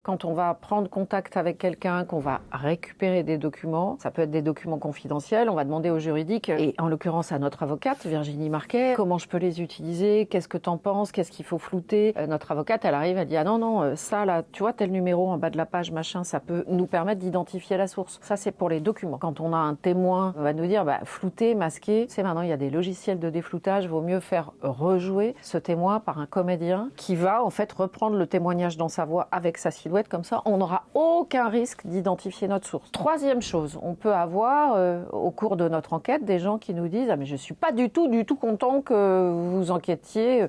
Quand on va prendre contact avec quelqu'un, qu'on va récupérer des documents, ça peut être des documents confidentiels, on va demander au juridique, et en l'occurrence à notre avocate, Virginie Marquet, comment je peux les utiliser, qu'est-ce que t'en penses, qu'est-ce qu'il faut flouter. Notre avocate, elle arrive, elle dit, ah non, ça là, tu vois, tel numéro en bas de la page, machin, ça peut nous permettre d'identifier la source. Ça, c'est pour les documents. Quand on a un témoin, on va nous dire, flouter, masquer, c'est maintenant, il y a des logiciels de défloutage, vaut mieux faire rejouer ce témoin par un comédien qui va en fait reprendre le témoignage dans sa voix avec sa silhouette. Comme ça, on n'aura aucun risque d'identifier notre source. Troisième chose, on peut avoir au cours de notre enquête des gens qui nous disent « Ah mais je suis pas du tout content que vous enquêtiez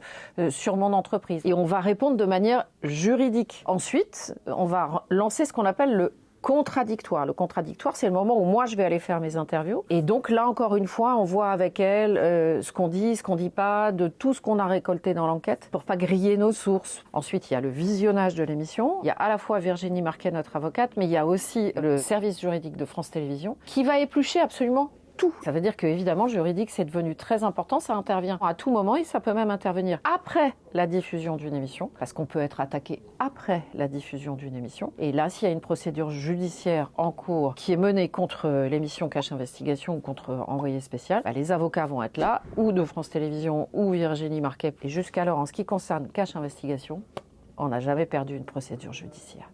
sur mon entreprise ». Et on va répondre de manière juridique. Ensuite, on va lancer ce qu'on appelle le contradictoire. Le contradictoire, c'est le moment où moi je vais aller faire mes interviews. Et donc là, encore une fois, on voit avec elle ce qu'on dit pas, de tout ce qu'on a récolté dans l'enquête pour pas griller nos sources. Ensuite, il y a le visionnage de l'émission. Il y a à la fois Virginie Marquet, notre avocate, mais il y a aussi le service juridique de France Télévisions qui va éplucher absolument tout. Ça veut dire que évidemment juridique c'est devenu très important, ça intervient à tout moment et ça peut même intervenir après la diffusion d'une émission, parce qu'on peut être attaqué après la diffusion d'une émission. Et là, s'il y a une procédure judiciaire en cours qui est menée contre l'émission Cache Investigation ou contre Envoyé spécial, les avocats vont être là, ou de France Télévisions ou Virginie Marquet. Et jusqu'alors, en ce qui concerne Cache Investigation, on n'a jamais perdu une procédure judiciaire.